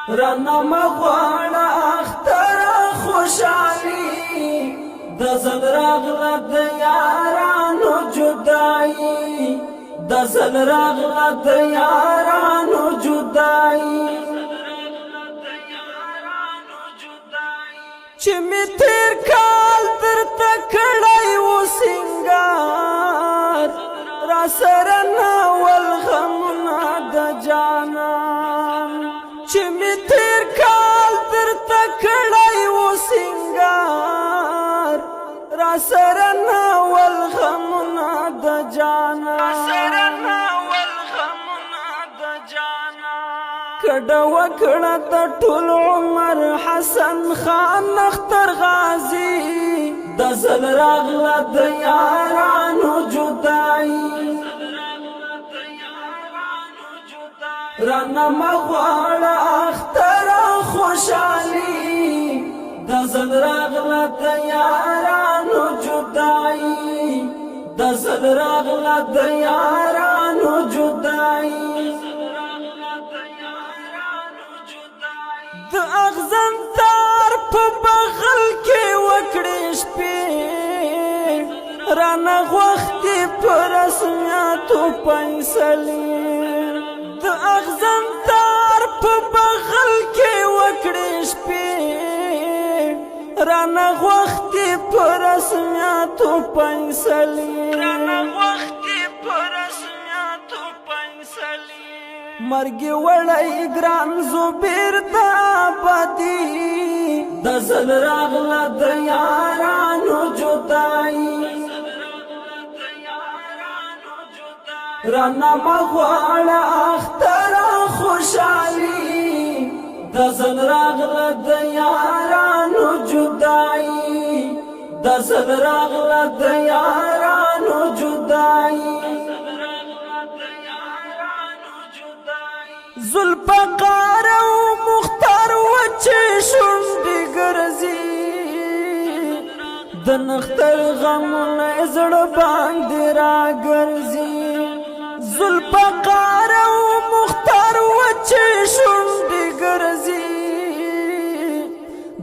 رانا مغواړه اختر خوشحالي د زل راغله د یارانو جدایي د زل راغله د یارانو جدایي چې می تیر کال درته کړی و سینګار را سره ناول غمونه د جانان چې می تیر کال درته کړی و سینګار را سره ناول غمونه د جانان کډه وکړه د ټول عمر حسن خان اختر غازی د زل راغله د یارانو جدایي رانا مغواړه اختر خوشحالي د زل راغله د یارانو جدایي د زل راغله د یارانو جدایي د اغزن تار په بغل کې وکړې شپې رانه غوښتې په رسمیاتو فیصلې د اغزن تار په بغل کې وکړې شپې رانه غوښتې په رسمیاتو فیصلې مرګ وړی ګران زبیر د آبادي د زل راغله د یارانو جدایي رانا مغواړه اختر خوشحالي د زل راغله د یارانو جدایي د زل راغله د یارانو جدایي زلفقار او مختار وچې شونډې ګرځي د نختر غمونه زړه باندې راګرځي زلفقار او مختار وچې شونډې ګرځي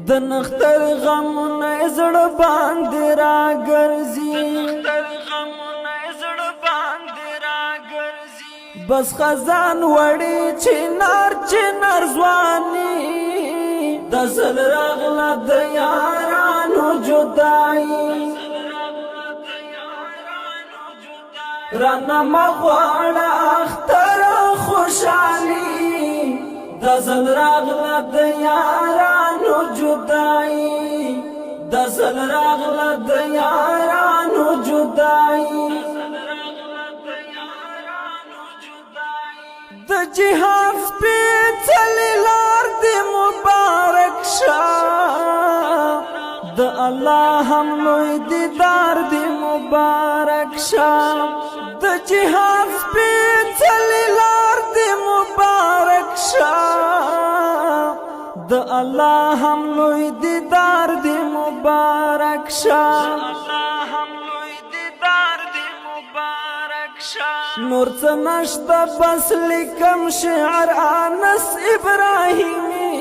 د نختر غمونه زړه باندې راګرځي بس خزان وړي چنار ځواني د زل راغله د یارانو جدایي رانا مغواړه اختر خوشحالي د زل راغله د یارانو جدایي د زل راغله د یارانو جدایي د جهاد سپېڅلې لار دې مبارک شه د الله هم لوی دیدار دې مبارک شه د جهاد سپېڅلې لار دې مبارک شه د الله هم لوی دیدار دې مبارک شه نور څه نشته بس لیکم شعر انس ابراهیمی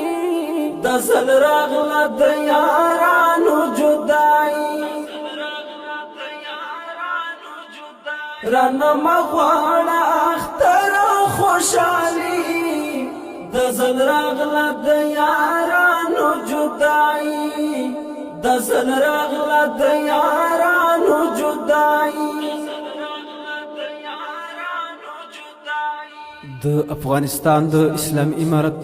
د زل راغله د یارانو جدایي رانا مغواړه اختر خوشحالي د زل راغله د یارانو جدایي د زل راغله د یارانو جدایي د افغانستان د اسلامي امارت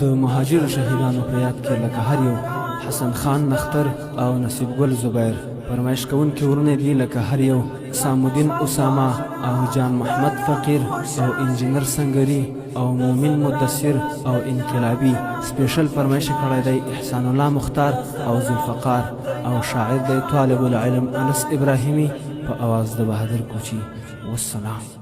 د مهاجر شهیدانو په یاد کې لکه هر یو حسن خان نختر او نصیب ګل زبیر فرمایش کوونکي ورونه دي لکه هر یو سامودین اسامه او جان محمد فقیر او انجینر سنگری او مومن مدثر او انقلابی سپیشل فرمایش کړی دی احسان الله مختار او ذوالفقار او شاعر دی طالب العلم انس ابراهیمی په اواز د بهادر کوچی والسلام